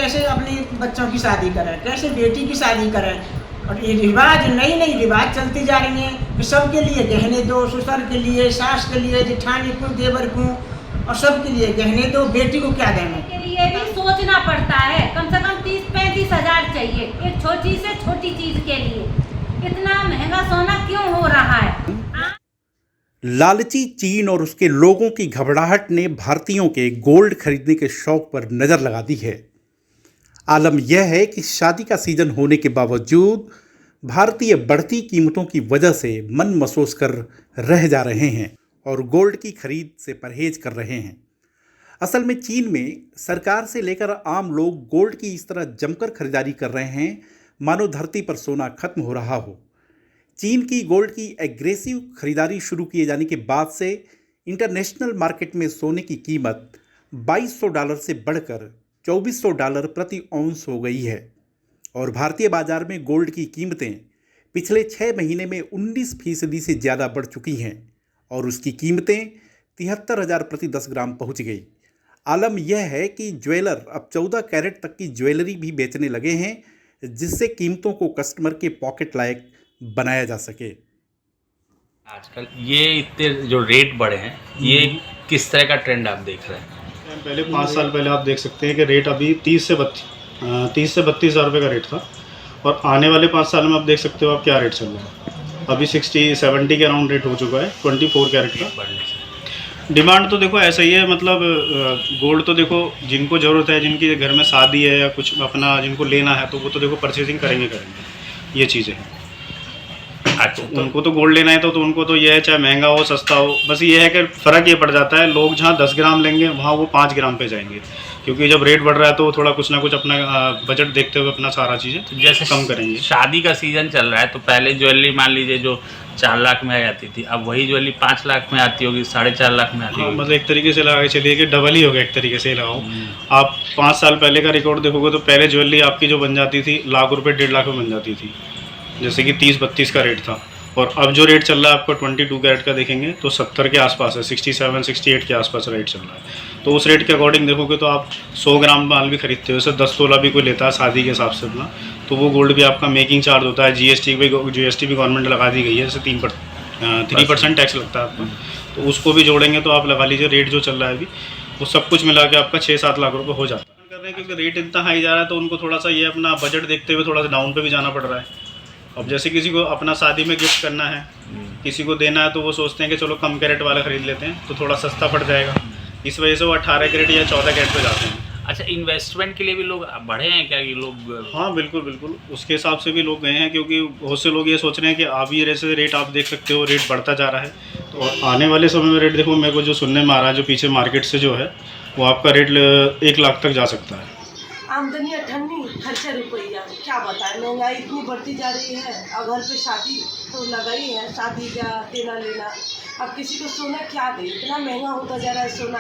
कैसे अपने बच्चों की शादी करें, कैसे बेटी की शादी करें। और ये रिवाज नई नई रिवाज चलती जा रही हैं कि सबके लिए गहने दो, ससुर के लिए, सास के लिए, जेठानी को, देवर को, और सबके लिए गहने दो, बेटी को क्या देना के लिए भी सोचना पड़ता है। कम से कम 30-35 हजार चाहिए एक छोटी से छोटी चीज के लिए। इतना महंगा सोना क्यों हो रहा है? लालची चीन और उसके लोगों की घबराहट ने भारतीयों के गोल्ड खरीदने के शौक पर नज़र लगा दी है। आलम यह है कि शादी का सीजन होने के बावजूद भारतीय बढ़ती कीमतों की वजह से मन मसोस कर रह जा रहे हैं और गोल्ड की खरीद से परहेज कर रहे हैं। असल में चीन में सरकार से लेकर आम लोग गोल्ड की इस तरह जमकर खरीदारी कर रहे हैं मानो धरती पर सोना खत्म हो रहा हो। चीन की गोल्ड की एग्रेसिव खरीदारी शुरू किए जाने के बाद से इंटरनेशनल मार्केट में सोने की कीमत $2200 से बढ़कर $2400 प्रति औंस हो गई है और भारतीय बाजार में गोल्ड की कीमतें पिछले 6 महीने में 19% से ज़्यादा बढ़ चुकी हैं और उसकी कीमतें 73,000 प्रति 10 ग्राम पहुंच गई। आलम यह है कि ज्वेलर अब 14 कैरेट तक की ज्वेलरी भी बेचने लगे हैं जिससे कीमतों को कस्टमर के पॉकेट लायक बनाया जा सके। आजकल ये इतने जो रेट बढ़े हैं, ये किस तरह का ट्रेंड आप देख रहे हैं? पहले 5 साल पहले आप देख सकते हैं कि रेट अभी 30 से 32 हज़ार रुपये का रेट था और आने वाले 5 साल में आप देख सकते हो आप क्या रेट चल रहा है। अभी 60-70 के अराउंड रेट हो चुका है 24 कैरेट का। डिमांड तो देखो ऐसा ही है, मतलब गोल्ड तो देखो जिनको ज़रूरत है, जिनकी घर में शादी है या कुछ अपना जिनको लेना है तो वो तो देखो परचेजिंग करेंगे, ये चीज़ें हैं। अच्छा, तो उनको तो गोल्ड लेना है तो उनको तो ये है चाहे महंगा हो सस्ता हो, बस ये है कि फ़र्क ये पड़ जाता है, लोग जहाँ 10 ग्राम लेंगे वहाँ वो 5 ग्राम पे जाएंगे, क्योंकि जब रेट बढ़ रहा है तो थोड़ा कुछ ना कुछ अपना बजट देखते हुए अपना सारा चीज़ें जैसे कम करेंगे। शादी का सीजन चल रहा है तो पहले ज्वेलरी मान लीजिए जो 4 लाख में आ जाती थी, अब वही ज्वेलरी 5 लाख में आती होगी, 4.5 लाख में आती होगी। मतलब एक तरीके से लगा के चलिए कि डबल ही हो गया, एक तरीके से लगाओ। आप 5 साल पहले का रिकॉर्ड देखोगे तो पहले ज्वेलरी आपकी जो बन जाती थी लाख रुपये 1.5 लाख में बन जाती थी, जैसे कि 30-32 का रेट था। और अब जो रेट चल रहा है आपको 22 कैरेट का देखेंगे तो 70 के आसपास है, 67-68 के आसपास रेट चल रहा है। तो उस रेट के अकॉर्डिंग देखोगे तो आप 100 ग्राम माल भी खरीदते हो, जैसे 10 तोला भी कोई लेता है शादी के हिसाब से अपना, तो वो गोल्ड भी आपका मेकिंग चार्ज होता है, जीएसटी भी गवर्नमेंट लगा दी गई है, जैसे 3% टैक्स लगता है आपका, तो उसको भी जोड़ेंगे तो आप लगा लीजिए रेट जो चल रहा है अभी वो सब कुछ मिला के आपका 6-7 लाख रुपये हो जाता है। कर रहे हैं क्योंकि रेट इतना हाई जा रहा है तो उनको थोड़ा सा ये अपना बजट देखते हुए थोड़ा सा डाउन पे भी जाना पड़ रहा है। अब जैसे किसी को अपना शादी में गिफ्ट करना है, किसी को देना है, तो वो सोचते हैं कि चलो कम कैरेट वाला ख़रीद लेते हैं तो थोड़ा सस्ता पड़ जाएगा, इस वजह से वो 18 कैरेट या 14 कैरेट पे जाते हैं। अच्छा, इन्वेस्टमेंट के लिए भी लोग बढ़े हैं क्या कि लोग? हाँ बिल्कुल, उसके हिसाब से भी लोग गए हैं, क्योंकि बहुत से लोग ये सोच रहे हैं कि आप ये जैसे रेट आप देख सकते हो रेट बढ़ता जा रहा है, तो आने वाले समय में रेट देखो, मेरे को जो सुनने में आ रहा है जो पीछे मार्केट से जो है वो आपका रेट 1 लाख तक जा सकता है। आमदनी अठन्नी, खर्चा रुपया, क्या बताएं, महंगाई इतनी बढ़ती जा रही है। और घर पे शादी तो लगा ही है, शादी का देना लेना, अब किसी को सोना क्या दे, इतना महंगा होता जा रहा है सोना।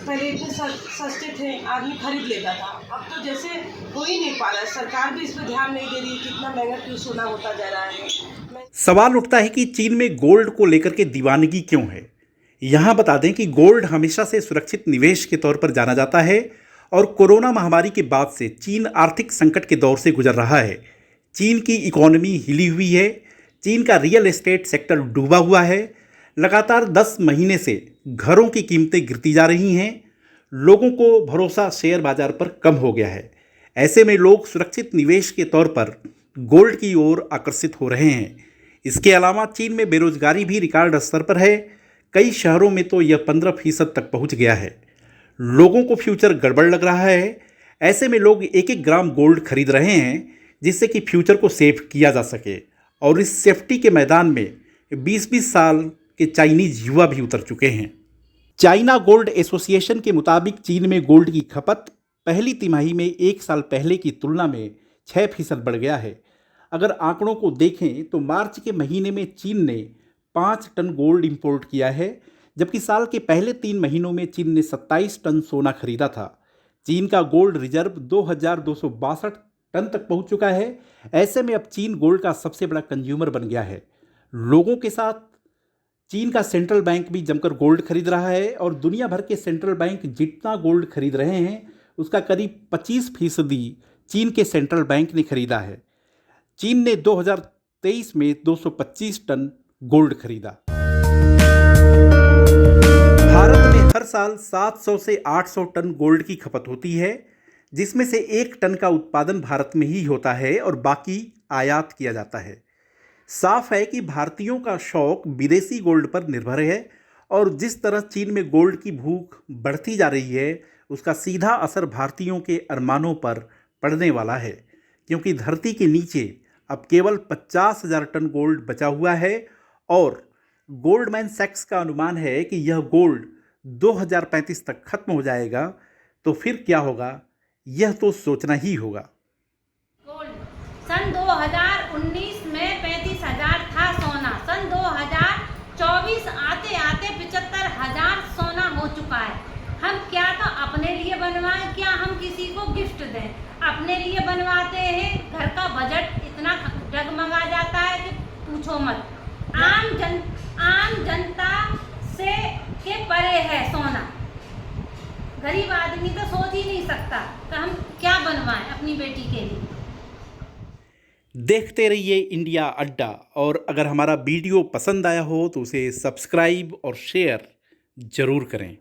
पहले इतने सस्ते थे, आदमी खरीद लेता था, अब तो जैसे हो ही नहीं पा रहा है। सरकार भी इस पर ध्यान नहीं दे रही, कितना महंगा क्यों सोना होता जा रहा है। सवाल उठता है कि चीन में गोल्ड को लेकर के दीवानगी क्यों है। यहाँ बता दें कि गोल्ड हमेशा से सुरक्षित निवेश के तौर पर जाना जाता है और कोरोना महामारी के बाद से चीन आर्थिक संकट के दौर से गुजर रहा है। चीन की इकोनॉमी हिली हुई है, चीन का रियल एस्टेट सेक्टर डूबा हुआ है, लगातार 10 महीने से घरों की कीमतें गिरती जा रही हैं, लोगों को भरोसा शेयर बाजार पर कम हो गया है। ऐसे में लोग सुरक्षित निवेश के तौर पर गोल्ड की ओर आकर्षित हो रहे हैं। इसके अलावा चीन में बेरोजगारी भी रिकॉर्ड स्तर पर है, कई शहरों में तो यह 15% तक पहुंच गया है। लोगों को फ्यूचर गड़बड़ लग रहा है, ऐसे में लोग 1-1 ग्राम गोल्ड खरीद रहे हैं जिससे कि फ्यूचर को सेफ किया जा सके। और इस सेफ्टी के मैदान में 20-20 साल के चाइनीज युवा भी उतर चुके हैं। चाइना गोल्ड एसोसिएशन के मुताबिक चीन में गोल्ड की खपत पहली तिमाही में 1 साल पहले की तुलना में 6% बढ़ गया है। अगर आंकड़ों को देखें तो मार्च के महीने में चीन ने 5 टन गोल्ड इंपोर्ट किया है, जबकि साल के पहले 3 महीनों में चीन ने 27 टन सोना खरीदा था। चीन का गोल्ड रिजर्व 2262 टन तक पहुंच चुका है। ऐसे में अब चीन गोल्ड का सबसे बड़ा कंज्यूमर बन गया है। लोगों के साथ चीन का सेंट्रल बैंक भी जमकर गोल्ड खरीद रहा है और दुनिया भर के सेंट्रल बैंक जितना गोल्ड खरीद रहे हैं उसका करीब 25% चीन के सेंट्रल बैंक ने खरीदा है। चीन ने 2023 में 225 टन गोल्ड खरीदा। भारत में हर साल 700 से 800 टन गोल्ड की खपत होती है, जिसमें से 1 टन का उत्पादन भारत में ही होता है और बाकी आयात किया जाता है। साफ है कि भारतीयों का शौक विदेशी गोल्ड पर निर्भर है और जिस तरह चीन में गोल्ड की भूख बढ़ती जा रही है, उसका सीधा असर भारतीयों के अरमानों पर पड़ने वाला है, क्योंकि धरती के नीचे अब केवल 50,000 टन गोल्ड बचा हुआ है और गोल्डमैन सैक्स का अनुमान है कि यह गोल्ड 2035 तक खत्म हो जाएगा। तो फिर क्या होगा, यह तो सोचना ही होगा। गोल्ड सन 2019 में 35,000 था सोना। सन 2024 आते आते 75,000 सोना हो चुका है। हम क्या तो अपने लिए बनवाएं, क्या हम किसी को गिफ्ट दें? अपने लिए बनवाते हैं, घर का बजट इतना डगमगा जाता है कि पूछो मत। आम जनता से के परे है सोना। गरीब आदमी तो सोच ही नहीं सकता कि हम क्या बनवाएं अपनी बेटी के लिए। देखते रहिए इंडिया अड्डा, और अगर हमारा वीडियो पसंद आया हो तो उसे सब्सक्राइब और शेयर जरूर करें।